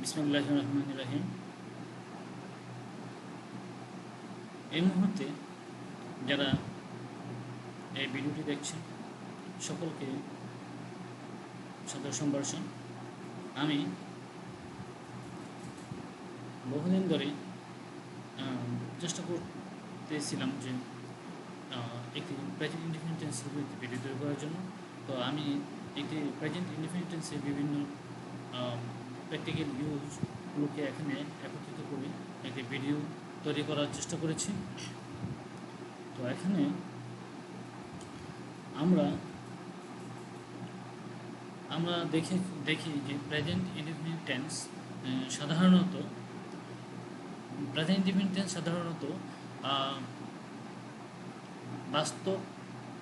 বিসমিল্লাহির রহমানির রহিম। এই মুহূর্তে যারা এই ভিডিওটি দেখছেন সকলকে সাদর সম্ভাষণ। আমি বহুদিন ধরে চেষ্টা করতেছিলাম যে একটি প্রেজেন্ট ইনডিফিনিট টেন্সের ভিডিও তৈরি করার জন্য। তো আমি একটি প্রেজেন্ট ইনডিফিনিট টেন্সের বিভিন্ন প্র্যাকটিক্যাল ইউজগুলোকে এখানে একত্রিত করে একটি ভিডিও তৈরি করার চেষ্টা করেছি। তো এখানে আমরা দেখি যে প্রেজেন্ট ইনডিফিনিট টেন্স সাধারণত বাস্তব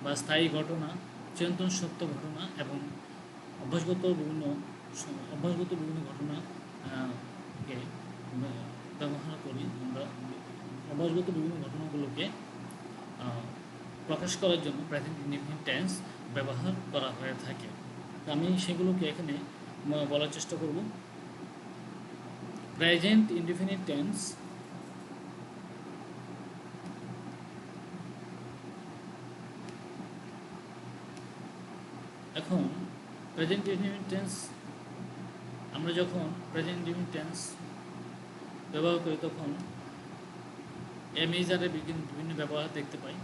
বা স্থায়ী ঘটনা, চিরন্তন সত্য ঘটনা এবং অভ্যাসগত বিভিন্ন ঘটনাকে ব্যবহার করি। আমরা অভ্যাসগত বিভিন্ন ঘটনাগুলোকে প্রকাশ করার জন্য প্রেজেন্ট ইনডিফিনিট টেন্স ব্যবহার করা হয়ে থাকে। আমি সেগুলোকে এখানে বলার চেষ্টা করব। প্রেজেন্ট ইনডিফিনিট টেন্স এখন প্রেজেন্ট ইনডিফিনিট টেন্স আমরা যখন প্রেজেন্ট ইনডিফিনিট টেন্স ব্যবহার করি তখন এম ইজারের বিভিন্ন ব্যবহার দেখতে পাই।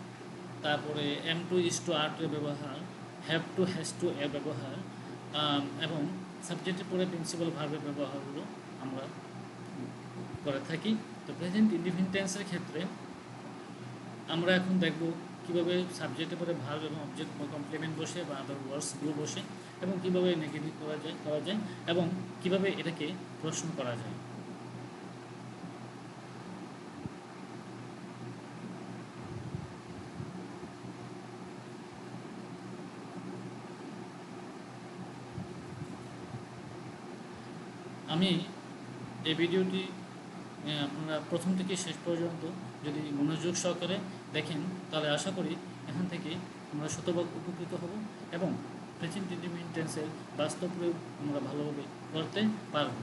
তারপরে am to is to are to ব্যবহার, হ্যাভ টু হ্যাজ টু এর ব্যবহার এবং সাবজেক্টের পরে প্রিন্সিপাল ভার্বের ব্যবহারগুলো আমরা করে থাকি। তো প্রেজেন্ট ইনডিফিনিট টেন্সের ক্ষেত্রে আমরা এখন দেখব কীভাবে সাবজেক্টের পরে ভার্ব এবং অবজেক্ট বা কমপ্লিমেন্ট বসে বা আদার ওয়ার্ডসগুলো বসে এবং কীভাবে নেগেটিভ করা যায় এবং কীভাবে এটাকে প্রশ্ন করা যায়। আমি এই ভিডিওটি আপনারা প্রথম থেকে শেষ পর্যন্ত যদি মনোযোগ সহকারে দেখেন তাহলে আশা করি এখান থেকে আমরা শতভাগ উপকৃত হব এবং প্রেজেন্ট ইনডিফিনিট টেন্সের বাস্তব প্রয়োগ আমরা ভালোভাবে করতে পারব।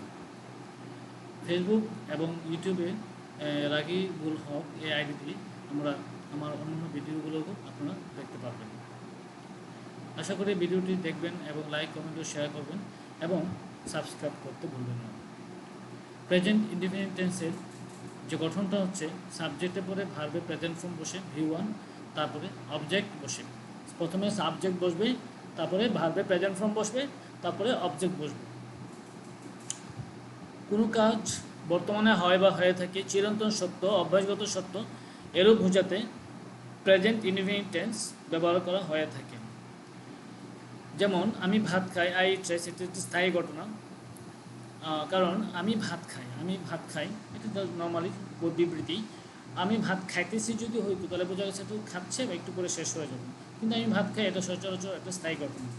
ফেসবুক এবং ইউটিউবে রাগিবুল হক এই আইডিটি আমার অন্যান্য ভিডিওগুলোকেও আপনারা দেখতে পারবেন। আশা করি ভিডিওটি দেখবেন এবং লাইক, কমেন্ট ও শেয়ার করবেন এবং সাবস্ক্রাইব করতে ভুলবেন না। প্রেজেন্ট ইনডিফিনিট টেন্সের যে গঠনটা হচ্ছে সাবজেক্টের পরে ভার্বের প্রেজেন্ট ফর্ম বসে V1, তারপরে অবজেক্ট বসে। প্রথমে সাবজেক্ট বসবে, তারপরে ভার্বের প্রেজেন্ট ফর্ম বসবে, তারপরে অবজেক্ট বসবে। কোনো কাজ বর্তমানে হয় বা হয়ে থাকে চিরন্তন সত্য, অভ্যাসগত সত্য এরূপ বোঝাতে প্রেজেন্ট ইনডিফিনিট টেন্স ব্যবহার করা হয়ে থাকে। যেমন আমি ভাত খাই, আই ইট রাইস, এটা একটি স্থায়ী ঘটনা। কারণ আমি ভাত খাই এটা নর্মালি বিবৃতি। আমি ভাত খাইতেছি যদি হইতো তাহলে বোঝা গেছে তো খাচ্ছে বা একটু করে শেষ হয়ে যাবে, কিন্তু আমি ভাত খাই এটা সচরাচর একটা স্থায়ী ঘটনা।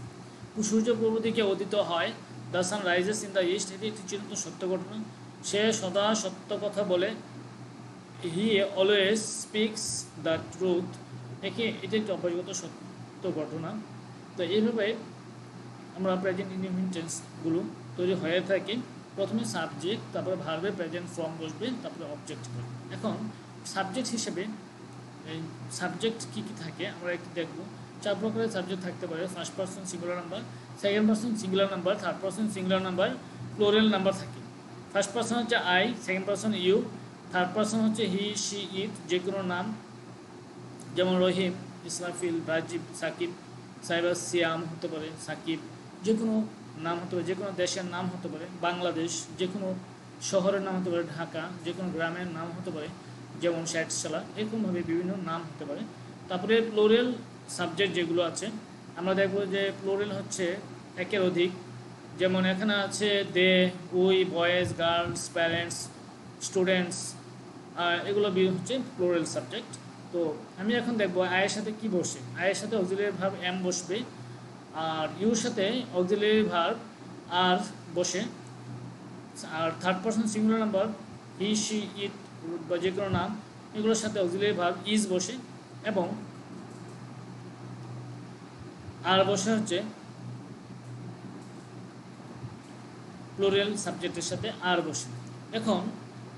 সূর্য পূর্ব দিকে উদিত হয়, the sun rises in the east, এটি একটি চিরন্তন সত্য ঘটনা। সে সদা সত্য কথা বলে, he always speaks the truth, এটি একটি অভ্যাসগত সত্য ঘটনা। তো এইভাবে আমরা প্রেজেন্ট ইনডিফিনিট টেন্সগুলো তৈরি হয়ে থাকে। প্রথমে সাবজেক্ট, তারপরে ভার্বের প্রেজেন্ট ফর্ম বসবে, তারপরে অবজেক্ট বসবে। এখন সাবজেক্ট হিসেবে এই সাবজেক্ট কী কী থাকে আমরা একটু দেখব। 4 প্রকারের সাবজেক্ট থাকতে পারে। First person singular number, second person singular number, third person singular number, plural number থাকে। ফার্স্ট পারসন হচ্ছে I, second person you, third person হচ্ছে হি, শি, ইট। যে কোনো নাম যেমন রহিম, ইসরাফিল, রাজীব, সাকিব, সাইবার, সিয়াম হতে পারে, সাকিব। যে কোনো নাম হতে পারে, যে কোনো দেশের নাম হতে পারে, বাংলাদেশ। যে কোনো শহরের নাম হতে পারে, ঢাকা। যে কোনো গ্রামের নাম হতে পারে, যেমন ষাটশালা। এরকমভাবে বিভিন্ন নাম হতে পারে। তারপরে প্লুরাল সাবজেক্ট যেগুলো আছে আমরা দেখব যে প্লুরাল হচ্ছে একের অধিক। যেমন এখানে আছে they, we, boys, girls, parents, students. এগুলো হচ্ছে প্লুরাল সাবজেক্ট। তো আমি এখন দেখব আয়ের সাথে কি বসে। আয়ের সাথে অক্সিলারি ভার্ব এম বসবে, আর ইউর সাথে অক্সিলারি ভার্ব আর বসে। আর third person singular number he, she, it বা যে কোনো নাম, এগুলোর সাথে অক্সিলারি ভার্ব ইজ বসে এবং আর বসে হচ্ছে প্লুরাল সাবজেক্টের সাথে আর বসে। এখন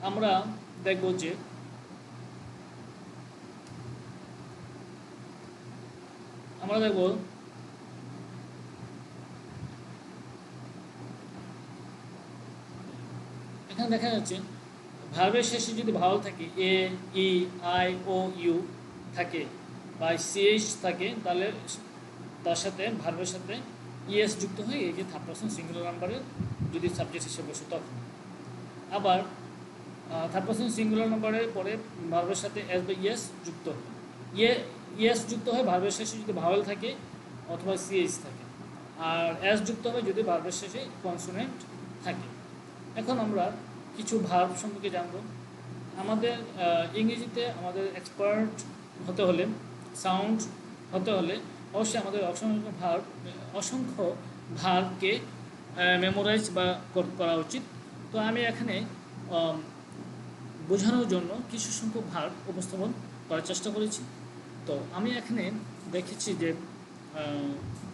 আমরা দেখব যে এখানে দেখা যাচ্ছে ভার্বের শেষে যদি ভাওয়াল থাকে এ, ই, আই, ও, ইউ থাকে বা সিএইচ থাকে, তাহলে তার সাথে ভার্বের সাথে ইএস যুক্ত হয়, এই যে থার্ড পারসন সিঙ্গুলার নাম্বারের যদি সাবজেক্ট হিসেবে বসে তখন। আবার থার্ড পারসন সিঙ্গুলার নাম্বারের পরে ভার্বের সাথে এস বা ইএস যুক্ত হয়, ইএস যুক্ত হয় ভার্বের শেষে যদি ভাওয়াল থাকে অথবা সিএইচ থাকে, আর এস যুক্ত হয় যদি ভার্বের শেষে কনসোনেন্ট থাকে। এখন আমরা কিছু ভার্ব সম্পর্কে জানব। আমাদের ইংরেজিতে আমাদের এক্সপার্ট হতে হলে, সাউন্ড হতে হলে অবশ্যই আমাদের অসংখ্য ভার্বকে মেমোরাইজ বা করা উচিত। তো আমি এখানে বোঝানোর জন্য কিছু সংখ্যক ভার্ব উপস্থাপন করার চেষ্টা করেছি। তো আমি এখানে দেখেছি যে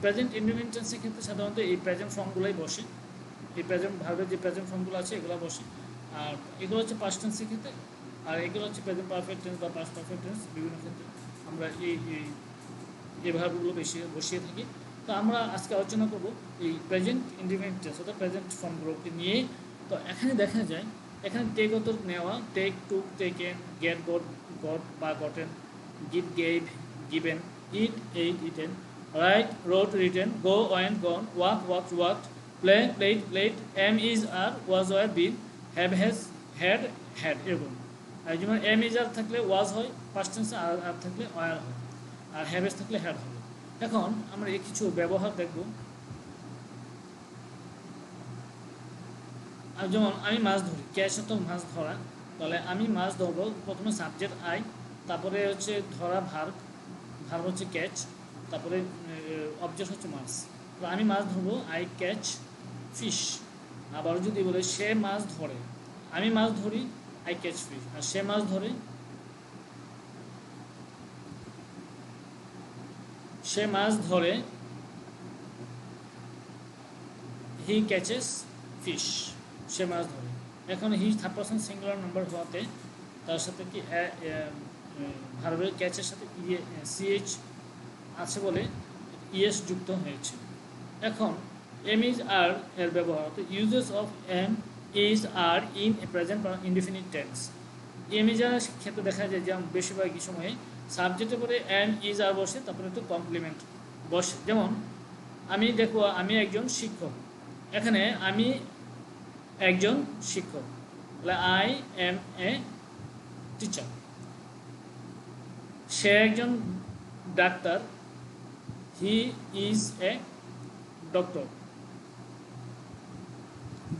প্রেজেন্ট ইনডিফিনিট টেন্সের ক্ষেত্রে সাধারণত এই প্রেজেন্ট ফর্মগুলোই বসে, এই প্রেজেন্ট ভার্বের যে প্রেজেন্ট ফর্মগুলো আছে এগুলো বসে, আর এগুলো হচ্ছে পাস্ট টেন্সের ক্ষেত্রে, আর এগুলো হচ্ছে প্রেজেন্ট পারফেক্ট টেন্স বা পাস্ট পারফেক্ট টেন্স। বিভিন্ন ক্ষেত্রে আমরা এই ভার্বগুলো বেশি বসিয়ে থাকি। তো আমরা আজকে আলোচনা করব এই প্রেজেন্ট ইনডিফিনিট টেন্স অর্থাৎ প্রেজেন্ট ফর্মগুলোকে নিয়ে। তো এখানে দেখা যায় এখানে টেক অত নেওয়া, take, took, taken, get, got বা gotten, give, gave, given, eat, ate, eaten, write, wrote, written, go, went, gone, walk, walked, walked, play, played, played, am, is, are, was, were, been, have, has, had, had, এরকম। আর যেমন M, is, আর থাকলে ওয়াজ হয় first টেন্সে, আর থাকলে war হয়, আর have, has থাকলে had হবে। এখন আমরা এই কিছু ব্যবহার দেখব। আর যেমন আমি মাছ ধরি, ক্যাচ তো মাছ ধরা, তাহলে আমি মাছ ধরবো, প্রথমে সাবজেক্ট আই, তারপরে হচ্ছে ধরা ভার্ব হচ্ছে ক্যাচ, তারপরে অবজেক্ট হচ্ছে মাছ। তো আমি মাছ ধরবো, আই ক্যাচ ফিশ। আবার যদি বলে সে মাছ ধরে, আমি মাছ ধরি, আই ক্যাচ ফিশ, আর সে মাছ ধরে, হি ক্যাচেস ফিশ, সে মাছ ধরে। এখন he third person singular number হওয়াতে তার সাথে কি ভার্বের ক্যাচের সাথে সিএইচ আছে বলে ইএস যুক্ত হয়েছে। এখন এম, ইজ, আর এর ব্যবহার, তো uses of am, is, are in a present indefinite tense. Am, is, are ক্ষেত্রে দেখা যায় যে বেশিরভাগই সময়ে সাবজেক্টের পরে এম, ইজ, আর বসে, তারপরে তো কমপ্লিমেন্ট বসে। যেমন আমি দেখো আমি একজন শিক্ষক, এখানে আমি একজন শিক্ষক, তাহলে আই এম এ টিচার। সে একজন doctor, he is a doctor.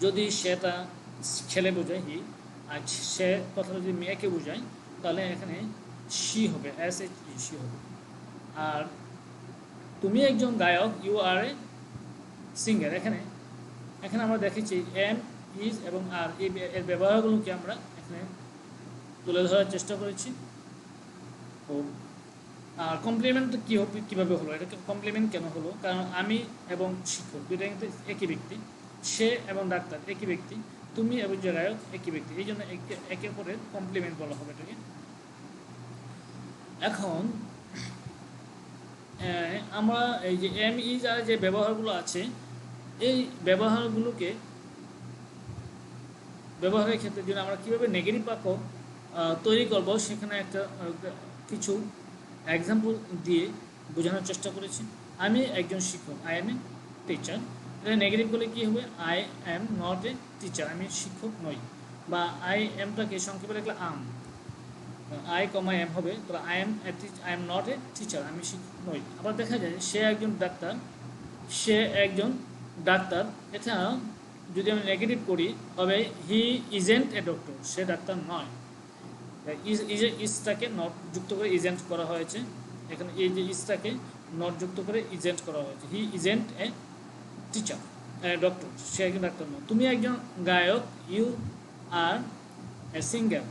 যদি সেটা ছেলে বোঝায় হি, আর সে কথাটা যদি মেয়েকে বোঝায় তাহলে এখানে শি হবে, এস এইচ ই, শি হবে। আর তুমি একজন গায়ক, ইউ আর এ সিঙ্গার। এখানে আমরা দেখেছি এম, ইজ এবং আর এর ব্যবহারগুলোকে আমরা এখানে তুলে ধরার চেষ্টা করেছি। ও আর কমপ্লিমেন্ট কীভাবে হলো, এটা কমপ্লিমেন্ট কেন হলো? কারণ আমি এবং শিক্ষক দুইটা কিন্তু একই ব্যক্তি, সে এবং ডাক্তার একই ব্যক্তি, তুমি এবং যে গায়ক একই ব্যক্তি, এই জন্য একে অপরের কমপ্লিমেন্ট বলা হবে এটাকে। এখন আমরা এই যে এম, ইজ, আর যে ব্যবহারগুলো আছে, এই ব্যবহারের ক্ষেত্রে যদি আমরা কীভাবে নেগেটিভ বাক্য তৈরি করব, সেখানে কিছু এক্সাম্পল দিয়ে বোঝানোর চেষ্টা করেছি। আমি একজন শিক্ষক, আই এম এ টিচার। এটা নেগেটিভ বলে কী হবে? I am not a teacher, আমি শিক্ষক নই। বা আই এমটাকে সংক্ষেপে লিখলে আই কমা এম হবে, তো I am not a teacher, আমি শিক্ষক নই। আবার দেখা যায় সে একজন ডাক্তার, এটা যদি আমি নেগেটিভ করি হবে হি ইজেন্ট এ ডক্টর, সে ডাক্তার নয়। ইজটাকে নট যুক্ত করে ইজেন্ট করা হয়েছে, এখানে এই যে ইজটাকে নট যুক্ত করে ইজেন্ট করা হয়েছে। হি ইজেন্ট এ টিচার, ডক্টর, সে একজন ডাক্তার নয়। তুমি একজন গায়ক, ইউ আর এ সিঙ্গার,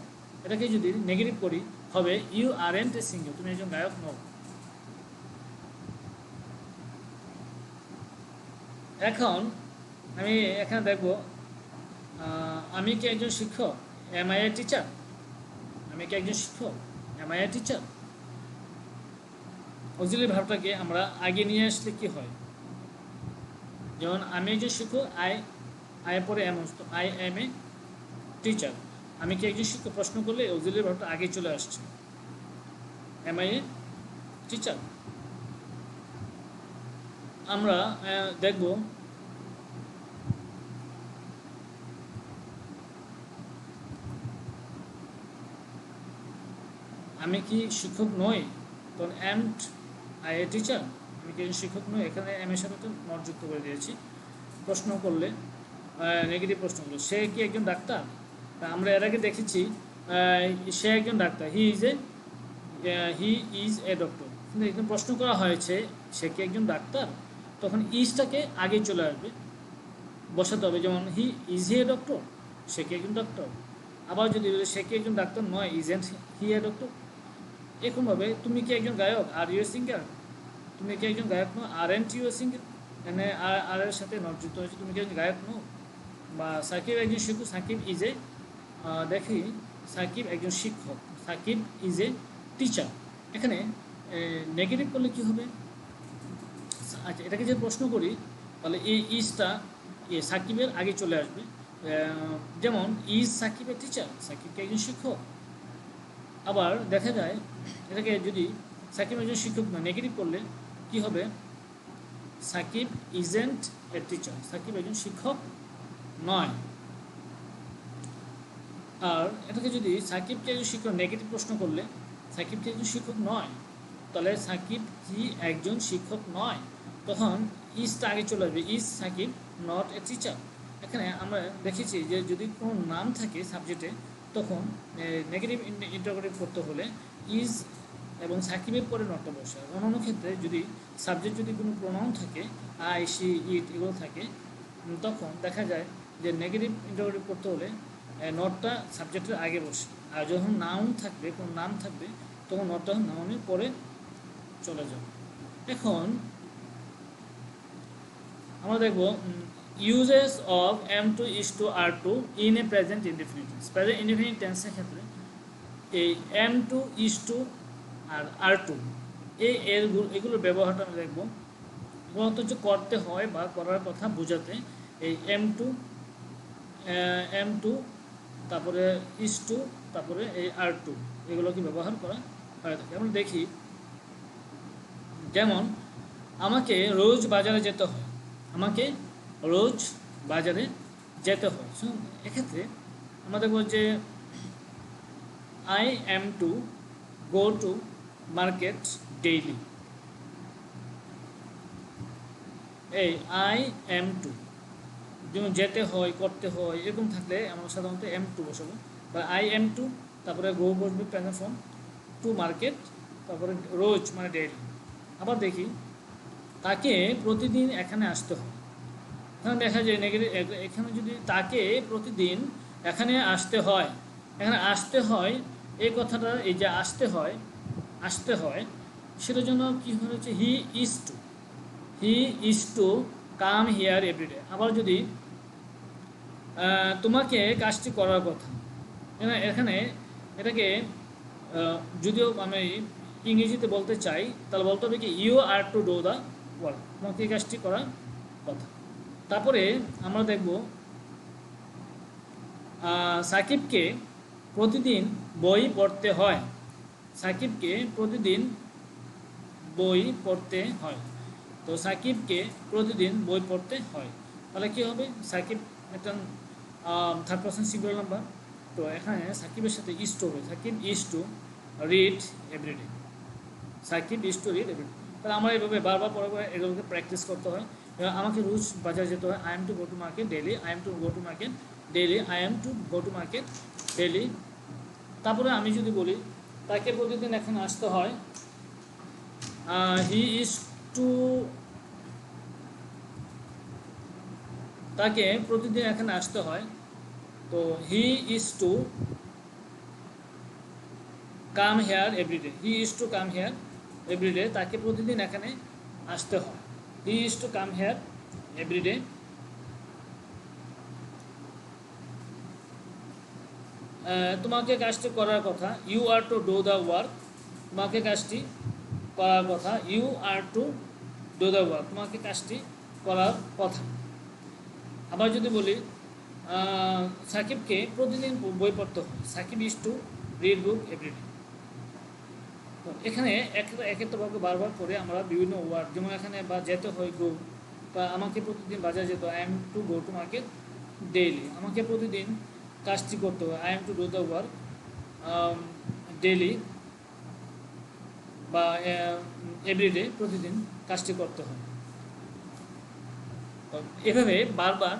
এটাকে যদি নেগেটিভ করি হবে you aren't a singer, তুমি একজন গায়ক নও। এখন আমি এখানে দেখব আমি কি একজন শিক্ষক? Am I a teacher? আমি কি একজন শিক্ষক? Am I a teacher? Auxiliary ভার্বটাকে আমরা আগে নিয়ে আসলে কি হয়? যেমন আমি একজন শিক্ষক, আই পরে এম আসতো, আই এম এ টিচার। আমি কি একজন শিক্ষক প্রশ্ন করলে অক্সিলারি ভার্বটা আগে চলে আসছে, এম আই এ টিচার। আমরা দেখব আমি কি শিক্ষক নই, তখন অ্যান্ড আই এ টিচার। আমি কি শিক্ষক নই, এখানে এম এর সাথে তো নট যুক্ত করে দিয়েছি। প্রশ্ন করলে নেগেটিভ প্রশ্ন করলে সে কি একজন ডাক্তার? আমরা এর আগে দেখেছি সে একজন doctor, he is a doctor. কিন্তু এখানে প্রশ্ন করা হয়েছে সে কি একজন ডাক্তার, তখন ইজটাকে আগে চলে আসবে, বসাতে হবে। যেমন ইজ হি এ ডক্টর, সে কি একজন ডক্টর। আবার যদি সে কি একজন ডাক্তার নয়, ইজেন্ট হি এ ডক্টর। এরকমভাবে তুমি কি একজন গায়ক, আর ইউ এ সিঙ্গার? তুমি কি একজন গায়ক নও, আর এন্ট ইউ এ সিঙ্গার। এখানে আর এর সাথে নট যুক্ত হয়েছে, তুমি কি একজন গায়ক নও। বা সাকিব একজন শিক্ষক, সাকিব ইজ এ, দেখি সাকিব একজন শিক্ষক, সাকিব ইজ এ টিচার। এখানে নেগেটিভ করলে কি হবে? আচ্ছা, এটাকে যে প্রশ্ন করি তাহলে এই ইজটা সাকিবের আগে চলে আসবে। যেমন is Sakib a teacher, Sakib কি একজন শিক্ষক। আবার দেখা যায় এটাকে যদি সাকিব একজন শিক্ষক না, নেগেটিভ করলে কি হবে? Sakib isn't a teacher, Sakib একজন শিক্ষক নয়। আর এটাকে যদি সাকিবকে একজন শিক্ষক নেগেটিভ প্রশ্ন করলে, সাকিব কি একজন শিক্ষক নয়, তাহলে সাকিব কি একজন শিক্ষক নয়, তখন ইজটা আগে চলে আসবে, is Sakib not a teacher. এখানে আমরা দেখেছি যে যদি কোনো নাম থাকে সাবজেক্টে, তখন নেগেটিভ ইন্টারোগেটিভ করতে হলে ইজ এবং সাকিবের পরে নটটা বসে। অন্যান্য ক্ষেত্রে যদি সাবজেক্ট যদি কোনো প্রোনাউন থাকে, আই সি ইট এগুলো থাকে, তখন দেখা যায় যে নেগেটিভ ইন্টারোগেটিভ করতে হলে নটটা সাবজেক্টের আগে বসে। আর যখন নাউন থাকবে, কোনো নাম থাকবে, তখন নটটা নাউনের পরে চলে যাবে। এখন আমরা দেখব uses of am to is to are to in a present indefinite tense. Present indefinite টেন্সের ক্ষেত্রে এই am to is to are to এগুলোর ব্যবহারটা আমরা দেখব। মূলত যে করতে হয় বা করার কথা বোঝাতে এই এম টু তারপরে ইজ টু তারপরে এই আর টু এগুলোকে ব্যবহার করা হয়ে থাকে। আমরা দেখি যেমন আমাকে রোজ বাজারে যেতে হয়, আমাকে রোজ বাজারে যেতে হয়। এক্ষেত্রে আমরা দেখব যে I am to go to market daily. এই আই এম টু যেমন যেতে হয়, করতে হয়, এরকম থাকলে আমরা সাধারণত এম টু বসাবো, বা আই এম টু তারপরে গো বসবে প্রেজেন্ট ফর্ম, টু মার্কেট তারপরে রোজ মানে ডেইলি। আবার দেখি তাকে প্রতিদিন এখানে আসতে হয়। এখানে দেখা যায় নেগেটিভ, এখানে যদি তাকে প্রতিদিন এখানে আসতে হয়, এখানে আসতে হয় এই কথাটা, এই যে আসতে হয় সেটার জন্য কী হয়েছে? He is to come here everyday. আবার যদি তোমাকে কাজটি করার কথা, এখানে এটাকে যদিও আমি ইংরেজিতে বলতে চাই, তাহলে বলতে হবে কি you are to do the work, তোমাকে এই কাজটি করার কথা। তারপরে আমরা দেখব সাকিবকে প্রতিদিন বই পড়তে হয়, সাকিবকে প্রতিদিন বই পড়তে হয়। তো সাকিবকে প্রতিদিন বই পড়তে হয়, তাহলে কী হবে? সাকিব একটা থার্ড পারসন সিঙ্গুলার নাম্বার, তো এখানে সাকিবের সাথে ইজ টু হবে, Sakib is to read everyday, Sakib is to read everyday. তাহলে আমরা এইভাবে বারবার পরে এগুলোকে প্র্যাকটিস করতে হয়। আমাকে রোজ বাজার যেতে হয়, I am to go to market daily, I am to go to market daily, I am to go to market daily. তারপরে আমি যদি বলি তাকে প্রতিদিন এখানে আসতে হয়, হি ইজ টু, তাকে প্রতিদিন এখানে আসতে হয়, তো he is to come here everyday, he is to come here everyday, তাকে প্রতিদিন এখানে আসতে হয়, he is to come here everyday. তোমাকে কাজটি করার কথা, you are to do the work, তোমাকে কাজটি করার কথা, you are to do the work, তোমাকে কাজটি করার কথা। আবার যদি বলি সাকিবকে প্রতিদিন বই পড়তে হয়, Sakib is to read book everyday. তো এখানে একত্রভাবে বারবার করে আমরা বিভিন্ন ওয়ার্ড, যেমন এখানে বা যেতে হয় গো, বা আমাকে প্রতিদিন বাজারে যেতে হয়, I am to go to market daily, আমাকে প্রতিদিন কাজটি করতে হয়, I am two do the work daily বা এভরিডে, প্রতিদিন কাজটি করতে হয়। এভাবে বারবার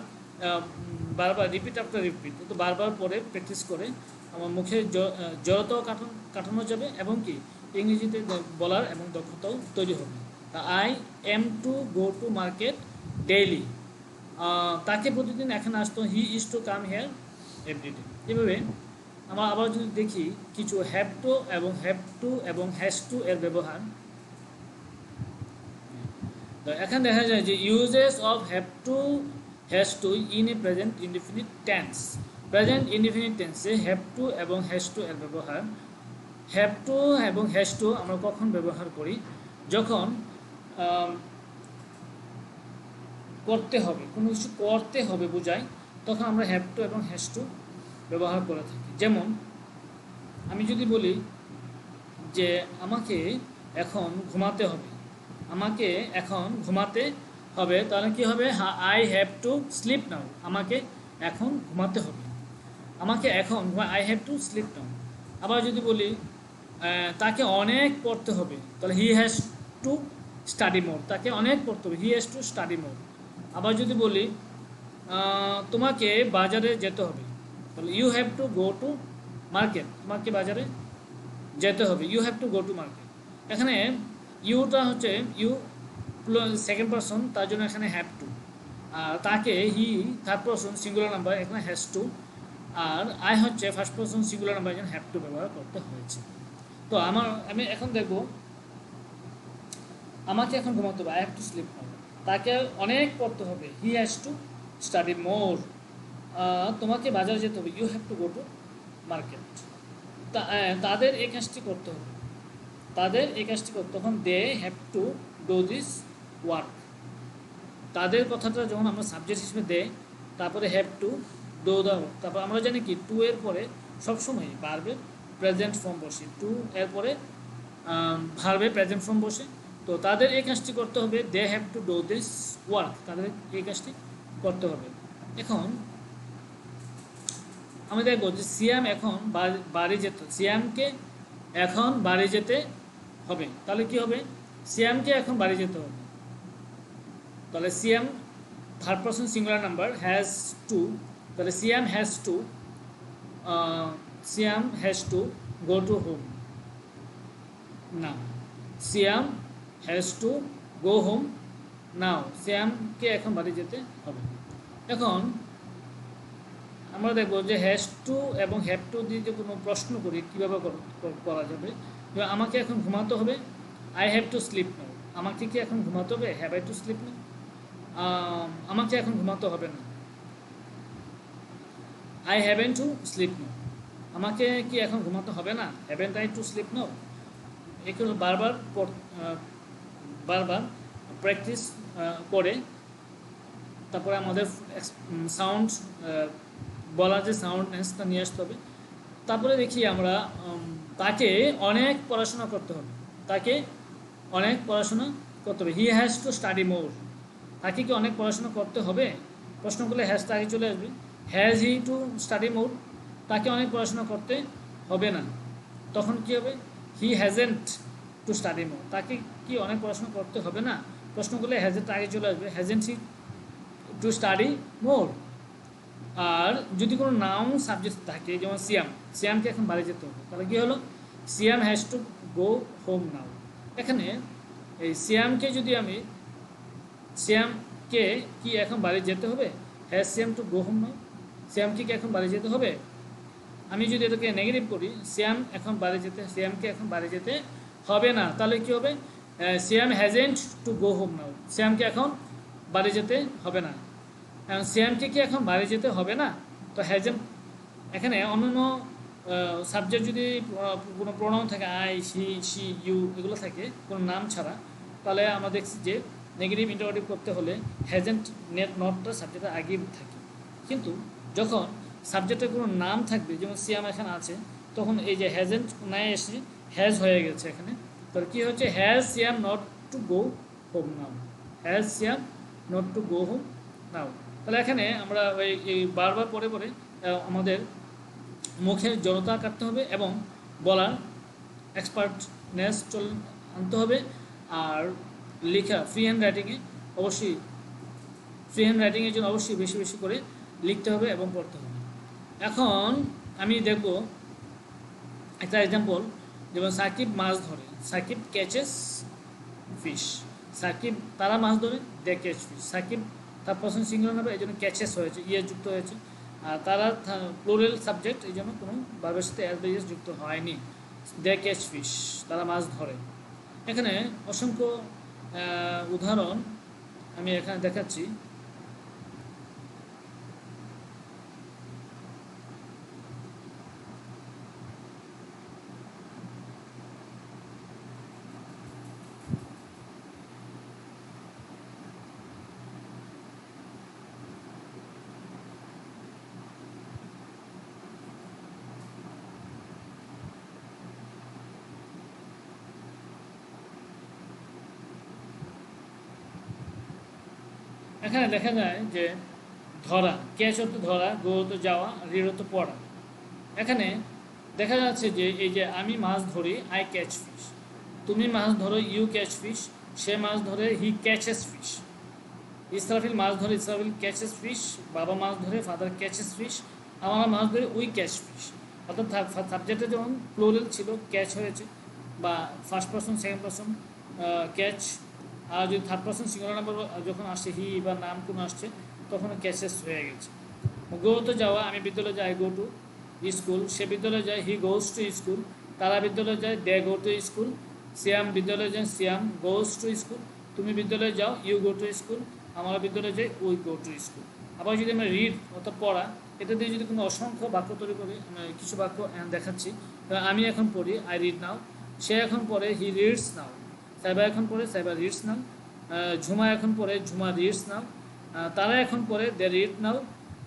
বারবার রিপিট আফটার রিপিট, তো বারবার পরে প্র্যাকটিস করে আমার মুখে জড়তাও কাটানো যাবে, এবং কি ইংরেজিতে বলার এবং দক্ষতাও তৈরি হবে। I am to go to market daily, তাকে প্রতিদিন এখানে আসতো, he is to come here everyday. এভাবে আমরা আবার যদি দেখি কিছু হ্যাভ টু এবং হ্যাজ টু এর ব্যবহার, তো এখানে দেখা যায় যে uses of has to in a present indefinite tense. Present indefinite টেন্সে হ্যাভ টু এবং হ্যাজ টু এর ব্যবহার। হ্যাভ টু এবং হ্যাজ টু আমরা কখন ব্যবহার করি? যখন করতে হবে, কোনো কিছু করতে হবে বোঝায়, তখন আমরা হ্যাভ টু এবং হ্যাজ টু ব্যবহার করে থাকি। যেমন আমি যদি বলি যে আমাকে এখন ঘুমাতে হবে, আমাকে এখন ঘুমাতে হবে, তাহলে কি হবে? I have to sleep now, আমাকে এখন ঘুমাতে হবে, আমাকে এখন I have to sleep now. আবার যদি বলি তাকে অনেক পড়তে হবে, তাহলে he has to study more, তাকে অনেক পড়তে হবে, he has to study more. আবার যদি বলি তোমাকে বাজারে যেতে হবে, তাহলে you have to go to market, তোমাকে বাজারে যেতে হবে, you have to go to market. এখানে ইউটা হচ্ছে ইউ সেকেন্ড পারসন, তার জন্য এখানে হ্যাভ টু, আর তাকে he third person singular number, এখানে হ্যাজ টু, আর আই হচ্ছে ফার্স্ট পারসন সিঙ্গুলার নাম্বার, এখানে হ্যাভ টু ব্যবহার করতে হয়েছে। তো আমি এখন দেখব আমাকে এখন ঘুমাতে হবে, I have to sleep now, তাকে অনেক পড়তে হবে, he has to study more, তোমাকে বাজারে যেতে হবে, you have to go to market. তাদের এই কাজটি করতে হবে, তাদের এই কাজটি করতে, তখন they have to do this work. তাদের কথাটা যখন আমরা সাবজেক্ট হিসেবে দে, তারপরে have to do the work, তারপর আমরা জানি কি টু এর পরে সবসময় ভার্বের প্রেজেন্ট ফর্ম বসে, টু এর পরে ভার্বের প্রেজেন্ট ফর্ম বসে। তো তাদের এই কাজটি করতে হবে, they have to do this work, তাদের এই কাজটি করতে হবে। এখন আমি দেখবো যে সিয়াম এখন বাড়ি যেত, সিয়ামকে এখন বাড়ি যেতে হবে, তাহলে কি হবে? সিয়ামকে এখন বাড়ি যেতে হবে, তাহলে Siam third person singular number, has to, তাহলে Siam has to go to home now, Siam has to go home now, সিয়ামকে এখন বাড়ি যেতে হবে। এখন আমরা দেখব যে হ্যাজ টু এবং হ্যাভ টু দিয়ে যে কোনো প্রশ্ন করি কীভাবে করা যাবে। আমাকে এখন ঘুমাতে হবে, I have to sleep now, আমাকে কি এখন ঘুমাতে হবে? Have I to sleep now? আমাকে এখন ঘুমাতে হবে না, I haven't to sleep now, আমাকে কি এখন ঘুমাতে হবে না? Haven't I to sleep now? এগুলো বারবার প্র্যাকটিস করে তারপরে আমাদের সাউন্ড বলার যে সাউন্ডনেসটা নিয়ে আসতে হবে। তারপরে দেখি আমরা তাকে অনেক পড়াশোনা করতে হবে, তাকে অনেক পড়াশোনা করতে হবে, he has to study more, তাকে কি অনেক পড়াশোনা করতে হবে? প্রশ্ন করলে হ্যাজটা আগে চলে আসবে, has he to study more, তাকে অনেক পড়াশোনা করতে হবে না, তখন কি হবে? He hasn't two study more, তাকে কি অনেক পড়াশোনা করতে হবে না, প্রশ্ন করলে হ্যাজেন্ট আগে চলে আসবে, hasn't he to study more. আর যদি কোনো নাউন সাবজেক্ট থাকে, যেমন সিয়ামকে এখন বাড়ি যেতে হবে, তাহলে কী হলো? Siam has to go home now. এখানে এই সিয়ামকে যদি আমি সিয়ামকে কি এখন বাড়ি যেতে হবে? Has Siam to go home now, সিয়ামকে কি এখন বাড়ি যেতে হবে? আমি যদি এটাকে নেগেটিভ করি, সিয়ামকে এখন বাড়ি যেতে হবে না, তাহলে কি হবে? Siam hasn't to go home now, সিয়ামকে এখন বাড়ি যেতে হবে না। সিয়ামকে কি এখন বাড়ি যেতে হবে না, তো হ্যাজেন্ট এখানে অন্যান্য সাবজেক্ট যদি কোনো প্রোনাউন থাকে আই, সি, ইউ এগুলো থাকে কোনো নাম ছাড়া, তাহলে আমরা দেখছি যে নেগেটিভ ইন্টারোগেটিভ করতে হলে হ্যাজেন্ট নটটা সাবজেক্টের আগেই থাকে। কিন্তু যখন সাবজেক্টের কোনো নাম থাকবে, যেমন সিয়াম এখানে আছে, তখন এই যে হ্যাজেন্ট নাই এসে হ্যাজ হয়ে গেছে এখানে। তাহলে কী হচ্ছে, has Siam not to go home now, has Siam not to go home নাও। তাহলে এখানে আমরা এই বারবার পরে পরে আমাদের মুখের জড়তা কাটতে হবে এবং বলার এক্সপার্টনেস আনতে হবে। আর লেখা ফ্রি হ্যান্ড রাইটিংয়ে অবশ্যই ফ্রি হ্যান্ড রাইটিংয়ের জন্য অবশ্যই বেশি বেশি করে লিখতে হবে এবং পড়তে হবে। এখন আমি দেখব একটা এক্সাম্পল, যেমন সাকিব মাছ ধরে, সাকিব ক্যাচেস ফিশ। সাকিব তারা মাছ ধরে, দে ক্যাচ ফিশ। সাকিব তার পার্সন সিঙ্গুলার নাম্বার, এই জন্য ক্যাচেস হয়েছে, ইয়ে যুক্ত হয়েছে। আর তারা প্লুরাল সাবজেক্ট, এই জন্য কোনো ভার্বের সাথে এস বা ইএস যুক্ত হয়নি। দে ক্যাচ ফিশ, তারা মাছ ধরে। এখানে অসংখ্য উদাহরণ আমি এখানে দেখাচ্ছি। এখানে দেখা যায় যে ধরা, ক্যাচ অর্থ ধরা, গো অর্থ যাওয়া, রিড অর্থ পড়া। এখানে দেখা যাচ্ছে যে এই যে আমি মাছ ধরি, আই ক্যাচ ফিশ। তুমি মাছ ধরো, ইউ ক্যাচ ফিশ। সে মাছ ধরে, হি ক্যাচেস ফিশ। ইসরাফিল মাছ ধরে, ইসরাফিল ক্যাচেস ফিশ। বাবা মাছ ধরে, ফাদার ক্যাচেস ফিশ। আমরা মাছ ধরে, উই ক্যাচ ফিশ। অর্থাৎ সাবজেক্টে যেমন প্লুরাল ছিল, ক্যাচ হয়েছে, বা first person second person catch. আর যদি থার্ড পার্সন সিঙ্গুলার নাম্বার যখন আসছে, হি বা নাম কোনো আসছে, তখন ক্যাচেস হয়ে গেছে। গো তো যাওয়া, আমি বিদ্যালয়ে যাই, গো টু স্কুল। সে বিদ্যালয়ে যায়, হি গোজ টু স্কুল। তারা বিদ্যালয়ে যায়, দে গো টু স্কুল। সিয়াম বিদ্যালয়ে যায়, সিয়াম গোজ টু স্কুল। তুমি বিদ্যালয়ে যাও, ইউ গো টু স্কুল। আমরা বিদ্যালয়ে যাই, উই গো টু স্কুল। আবার যদি আমরা রিড অর্থাৎ পড়া, এটা দিয়ে যদি কোনো অসংখ্য বাক্য তৈরি করি, কিছু বাক্য দেখাচ্ছি। আমি এখন পড়ি, আই রিড নাও। সে এখন পড়ে, হি রিডস নাও। সাইবা এখন পড়ে, সাইবা রিডস নাও। ঝুমা এখন পড়ে, ঝুমা রিডস নাও। তারা এখন পড়ে, দে রিড নাও।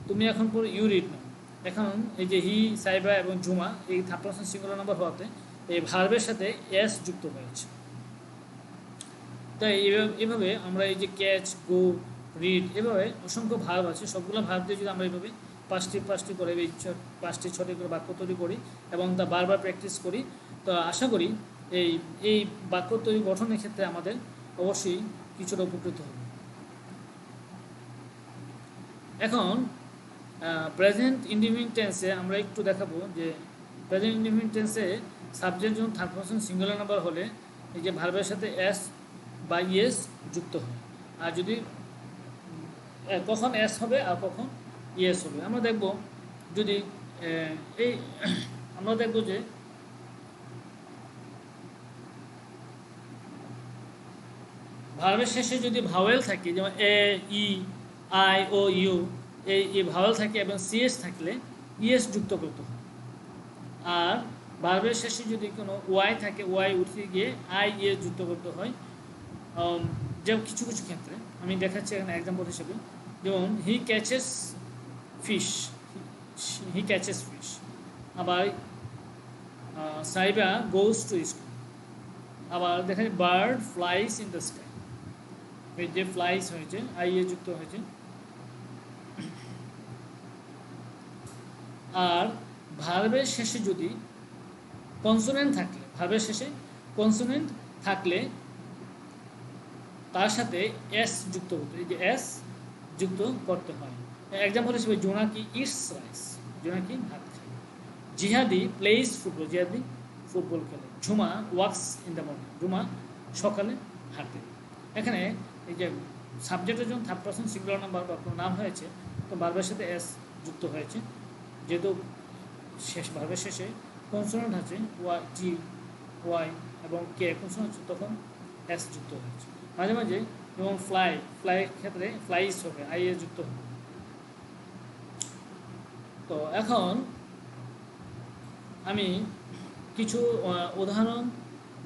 তুমি এখন পড়ে, ইউ রিড নাও। এখন এই যে হি, সাইবা এবং ঝুমা, এই থার্ড পারসন সিঙ্গুলার নাম্বার হওয়াতে এই ভার্বের সাথে এস যুক্ত হয়েছে। তাই এভাবে আমরা এই যে ক্যাচ, গো, রিড, এভাবে অসংখ্য ভার্ব আছে। সবগুলো ভার্ব দিয়ে যদি আমরা এইভাবে পাঁচটি করে, এই 5টি-6টি করে বাক্য তৈরি করি এবং তা বারবার প্র্যাকটিস করি, তো আশা করি এই বাক্য তৈরি গঠনের ক্ষেত্রে আমাদের অবশ্যই কিছুটা উপকৃত হবে। এখন প্রেজেন্ট ইনডিফিনিট টেন্সে আমরা একটু দেখাবো যে প্রেজেন্ট ইনডিফিনিট টেন্সে সাবজেক্ট যখন থার্ড পারসন সিঙ্গুলার নাম্বার হলে এই যে ভার্বের সাথে এস বা ইএস যুক্ত হয়। আর যদি কখন এস হবে আর কখন ইএস হবে, আমরা দেখব যদি এই আমরা দেখব যে ভার্বের শেষে যদি ভাওয়েল থাকে, যেমন এ, ই, আই, ও, ইউ, এই ভাওয়েল থাকে এবং সিএস থাকলে ইএস যুক্ত করতে হয়। আর ভার্বের শেষে যদি কোনো ওয়াই থাকে, ওয়াই উঠে গিয়ে আই ইএস যুক্ত করতে হয়। যেমন কিছু কিছু ক্ষেত্রে আমি দেখাচ্ছি এখানে এক্সাম্পল হিসেবে, যেমন হি ক্যাচেস ফিশ, হি ক্যাচেস ফিশ। আবার সাইবা গোজ টু স্কুল। আবার দেখেন bird flies in the sky, এই যে ফ্লাইস হয়েছে, আই এ যুক্ত হয়েছে। আর ভার্বের শেষে যদি কনসোনেন্ট থাকলে, ভার্বের শেষে কনসোনেন্ট থাকলে তার সাথে এস যুক্ত করতে, এই যে এস যুক্ত করতে হয়। এক্সাম্পল হিসেবে জোনাকি ইটস রাইস, জোনাকি ভাত খায়। জিহাদি প্লেইস ফুটবল, জিহাদি ফুটবল খেলে। Jhuma walks in the morning, Jhuma সকালে হাঁটে। এখানে এই যে সাবজেক্টের জন্য থার্ড পারসন সিঙ্গুলার নাম্বার বা কোনো নাম হয়েছে, তো ভার্বের সাথে এস যুক্ত হয়েছে। যেহেতু ভার্বের শেষে কনসোনেন্ট আছে, ওয়াই, জি, ওয়াই এবং কে কনসোনেন্ট আছে, তখন এস যুক্ত হয়েছে। মাঝে মাঝে যেমন ফ্লাই ক্ষেত্রে ফ্লাইস হবে, আই এ যুক্ত হবে। তো এখন আমি কিছু উদাহরণ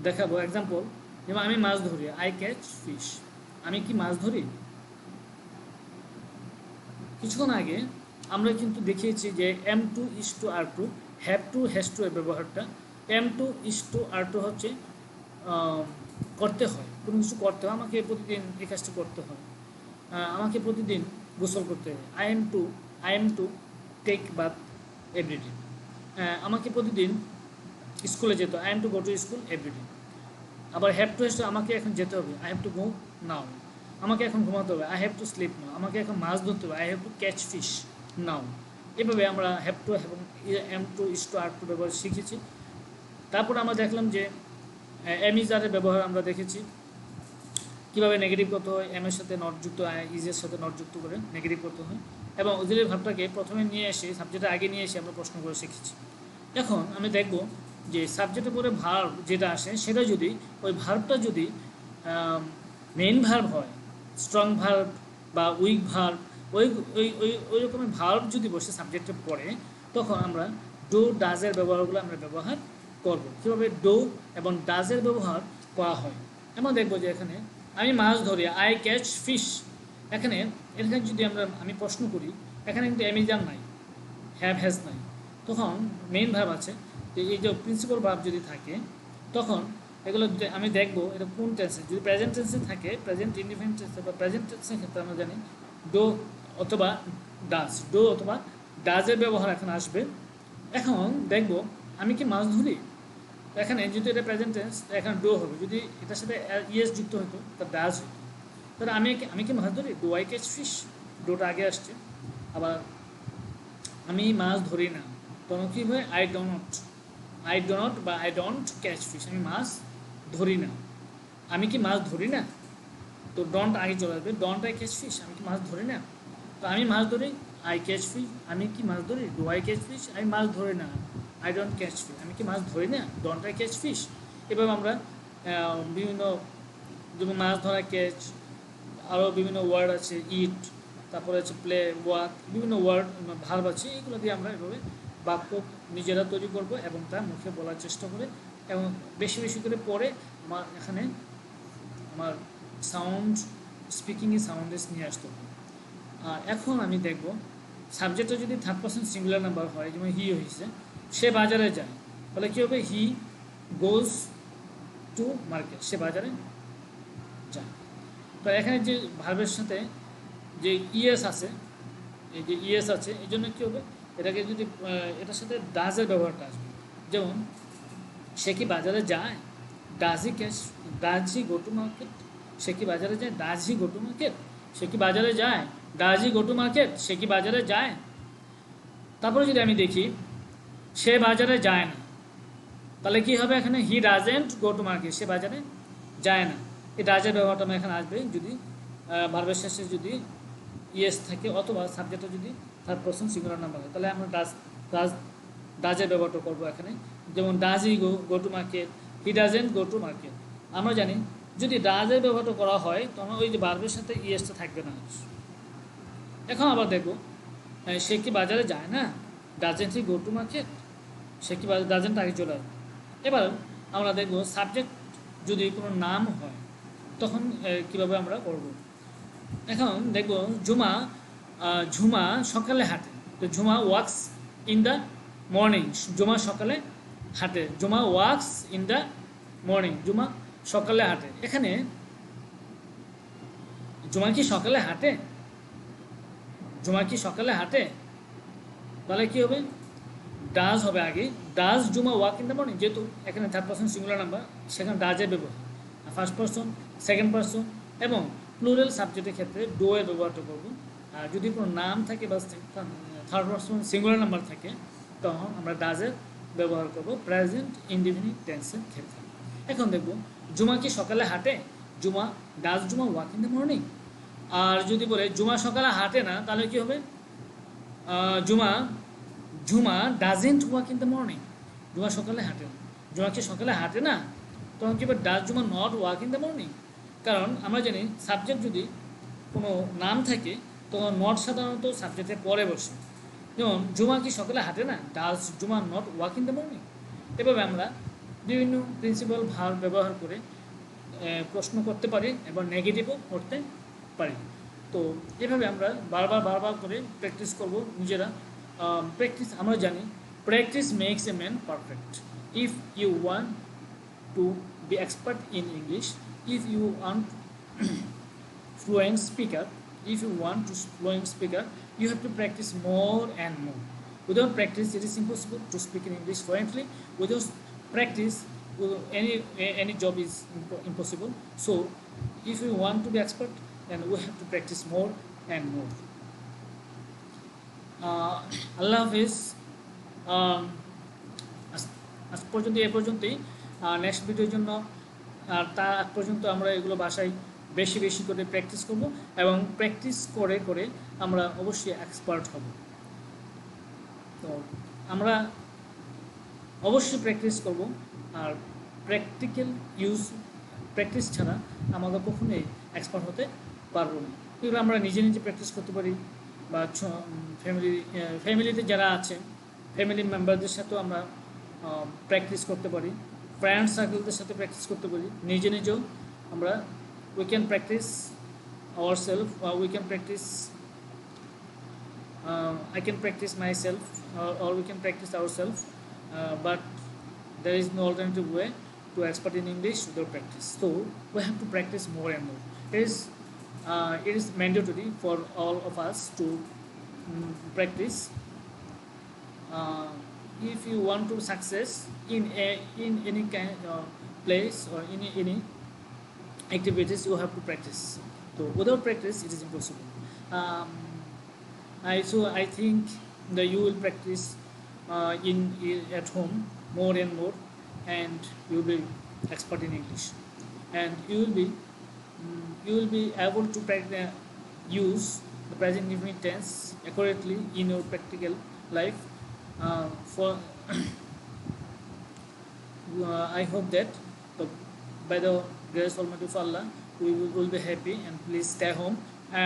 দেখাবো, এক্সাম্পল। যেমন আমি মাছ ধরি, আই ক্যাচ ফিশ। আমি কি মাছ ধরি? কিছুক্ষণ আগে আমরা কিন্তু দেখিয়েছি যে M2:R2, have to, has to এর ব্যবহারটা। M2:R2 হচ্ছে করতে হয়, কোনো কিছু করতে হয়, আমাকে প্রতিদিন এই কাজটা করতে হয়, আমাকে প্রতিদিন গোসল করতে হয়। I am to take bath everyday. আমাকে প্রতিদিন স্কুলে যেতে হয়, I am to go to school everyday। আবার হ্যাভ টু, আমাকে এখন যেতে হবে, I have to go now. আমাকে এখন ঘুমাতে হবে, I have to sleep now. আমাকে এখন মাছ ধরতে হবে, I have to catch fish now. এভাবে আমরা হ্যাভ টু এবং M2:R2 ব্যবহার শিখেছি। তারপর আমরা দেখলাম যে এম ইজ আরের ব্যবহার আমরা দেখেছি, কীভাবে নেগেটিভ করতে হয়, এম এর সাথে নট যুক্ত, ইজের সাথে নট যুক্ত করে নেগেটিভ করতে হয়, এবং অক্সিলারি ভার্বটাকে প্রথমে নিয়ে এসে, সাবজেক্টের আগে নিয়ে এসে আমরা প্রশ্ন করে শিখেছি। এখন আমি দেখব যে সাবজেক্টের পরে ভার্ব যেটা আসে, সেটা যদি ওই ভার্বটা যদি মেইন ভার্ব হয়, স্ট্রং ভার্ব বা উইক ভার্ব, ওই ওই ওই ওই রকমের ভার্ব যদি বসে সাবজেক্টের পরে, তখন আমরা ডু ডাজের ব্যবহারগুলো আমরা ব্যবহার করব। কীভাবে ডু এবং ডাজের ব্যবহার করা হয় আমরা দেখব। যে এখানে আমি মাছ ধরি, আই ক্যাচ ফিশ। এখানে যদি আমি প্রশ্ন করি, এখানে কিন্তু অ্যামিজার নাই, হ্যাভ হ্যাজ নাই, তখন মেইন ভার্ব আছে। যে এই যে প্রিন্সিপাল ভার্ব যদি থাকে, তখন এগুলো আমি দেখব এটা কোন টেন্সে। যদি প্রেজেন্ট টেন্সে থাকে, প্রেজেন্ট ইনডিফিনিট টেন্সে বা প্রেজেন্ট টেন্সের ক্ষেত্রে আমরা জানি ডো অথবা ডাজ, ডো অথবা ডাজের ব্যবহার এখন আসবে। এখন দেখব আমি কি মাছ ধরি, এখানে যদি এটা প্রেজেন্ট টেন্স, এখন ডো হবে। যদি এটার সাথে ইয়েস যুক্ত হতো, তা ডাজ হতো। তাহলে আমি কি মাছ ধরি, ডু আই ক্যাচ ফিশ, ডোটা আগে আসছে। আবার আমি মাছ ধরি না, তখন কী হয়, আই ডো নট বা আই ডোন্ট ক্যাচ ফিশ, আমি মাছ ধরি না। আমি কি মাছ ধরি না, তো ডন্ট আগে চলে আসবে, ডন্ট আই ক্যাচ ফিশ, আমি কি মাছ ধরি না। তো আমি মাছ ধরি, আই ক্যাচ ফিশ। আমি কি মাছ ধরি, ডু আই ক্যাচ ফিশ, আমি মাছ ধরি না, আই ডোন্ট ক্যাচ ফিশ, আমি কি মাছ ধরি না, ডন্ট আই ক্যাচ ফিশ। এভাবে আমরা বিভিন্ন, যেমন মাছ ধরা, ক্যাচ, আরও বিভিন্ন ওয়ার্ড আছে, ইট, তারপরে আছে প্লে, ওয়াক, বিভিন্ন ওয়ার্ড ভার্ব আছে। এগুলো দিয়ে আমরা এভাবে বাক্য নিজেরা তৈরি করব এবং তা মুখে বলার চেষ্টা করে, এবং বেশি বেশি করে পড়ে আমার এখানে আমার সাউন্ড, স্পিকিংয়ে সাউন্ডেস নিয়ে আসতে হবে। আর এখন আমি দেখব সাবজেক্টটা যদি থার্ড পারসন সিঙ্গুলার নাম্বার হয়, যেমন হি হয়েছে, সে বাজারে যায়, তাহলে কী হবে, হি গোজ টু মার্কেট, সে বাজারে যায়। তো এখানে যে ভার্বের সাথে যে ইএস আছে, এই যে ইএস আছে, এই জন্য কী হবে, এটাকে যদি এটার সাথে ডাজের ব্যবহারটা আসবে। যেমন সে কি বাজারে যায়, does he go to market, সে কি বাজারে যায়, does he go to market, সে কি বাজারে যায়, does he go to market, সে কি বাজারে যায়। তারপরে যদি আমি দেখি সে বাজারে যায় না, তাহলে কি হবে, এখানে he doesn't go to market, সে বাজারে যায় না। এই ডাজের ব্যবহারটা আমার এখানে আসবে যদি ভার্বের শেষে যদি ইয়েস থাকে, অথবা সাবজেক্টটা যদি থার্ড পারসন সিঙ্গুলার নাম্বার হয়, তাহলে আমরা ডাজের ব্যবহারটা করবো এখানে। যেমন does he go to market, he doesn't go to market. আমরা জানি যদি ডাজের ব্যবহারটা করা হয়, তখন ওই যে ভার্বের সাথে ইয়েসটা থাকবে না। এখন আবার দেখো, সে কি বাজারে যায় না, doesn't he go to market, সে কি ডাজেন্ট আগে চলে আসবে। এবার আমরা দেখব সাবজেক্ট যদি কোনো নাম হয়, তখন কীভাবে আমরা করব। এখন দেখব ঝুমা সকালে হাঁটে, তো Jhuma walks in the morning, Jhuma সকালে হাঁটে, Jhuma walks in the morning, Jhuma সকালে হাঁটে। এখানে ঝুমা কি সকালে হাঁটে, ঝুমা কি সকালে হাঁটে, তাহলে কী হবে, ডাজ হবে আগে, does Jhuma walk in the morning. যেহেতু এখানে থার্ড পারসন সিঙ্গুলার নাম্বার, সেখানে ডাজের ব্যবহার, ফার্স্ট পারসন, সেকেন্ড পারসন এবং প্লুরাল সাবজেক্টের ক্ষেত্রে ডো এর ব্যবহারটা করবো। আর যদি কোনো নাম থাকে বা থার্ড পারসন সিঙ্গুলার নাম্বার থাকে, তখন আমরা ডাজের ব্যবহার করব প্রেজেন্ট ইনডিফিনিট টেন্সের ক্ষেত্রে। এখন দেখব জুমা কি সকালে হাঁটে, ডাজ জুমা ওয়াক ইন দ্য মর্নিং। আর যদি বলে জুমা সকালে হাঁটে না, তাহলে কী হবে, জুমা doesn't walk in the morning, জুমা সকালে হাঁটে না। জুমা কি সকালে হাঁটে না, তখন কী হবে, ডাজ জুমা not walk in the morning. কারণ আমরা জানি সাবজেক্ট যদি কোনো নাম থাকে, তখন নট সাধারণত সাবজেক্টের পরে বসে, যেমন জুমা কি সকালে হাঁটে না, ডাজ জুমা not walk in the morning. এভাবে আমরা বিভিন্ন প্রিন্সিপাল ভার ব্যবহার করে প্রশ্ন করতে পারি এবং নেগেটিভও করতে পারি। তো এভাবে আমরা বারবার বারবার করে প্র্যাকটিস করব নিজেরা। প্র্যাকটিস আমরা জানি, practice makes a man perfect. If you want to be expert in English, if you want fluent speaker, if you want to fluent speaker, you have to practice more and more. Without practice, it is impossible to speak in English fluently. Without practice, any job is impossible. So, if you want to be expert, then we have to practice more and more. আল্লাহ হাফিজ। আজ পর্যন্ত এ পর্যন্তই। Next ভিডিওর জন্য তার আগ পর্যন্ত আমরা এগুলো বাসায় বেশি বেশি করে প্র্যাকটিস করব এবং প্র্যাকটিস করে করে আমরা অবশ্যই এক্সপার্ট হব। তো আমরা অবশ্যই প্র্যাকটিস করব, আর প্র্যাকটিক্যাল প্র্যাকটিস ছাড়া আমরা কখনোই এক্সপার্ট হতে পারবো না। এগুলো আমরা নিজে নিজে প্র্যাকটিস করতে পারি, বা ফ্যামিলিতে যারা আছে ফ্যামিলি মেম্বারদের সাথেও আমরা প্র্যাকটিস করতে পারি, ফ্রেন্ড সার্কেলদের সাথে প্র্যাকটিস করতে পারি, নিজে নিজেও আমরা we can practise our self, we can practise I can practice myself, or we can practice ourselves, but there is no alternative way to expert in English without practice. So we have to practice more and more. It is mandatory for all of us to practice. If you want to success in any kind of place or in any activities, you have to practice. So without practice, it is impossible. I think that you will practice at home more and more, and you will be expert in English, and you will be able to use the present indefinite tense accurately in your practical life. I hope that by the grace of Almighty Allah, we will be happy, and please stay home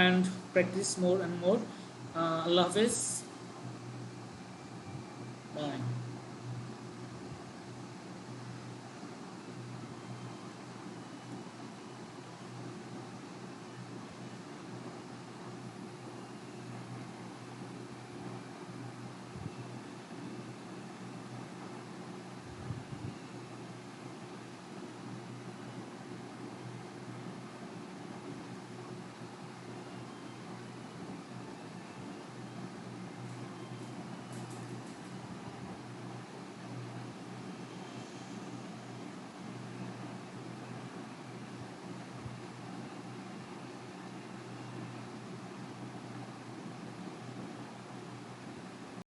and practice more and more. Allah Hafiz. Bye.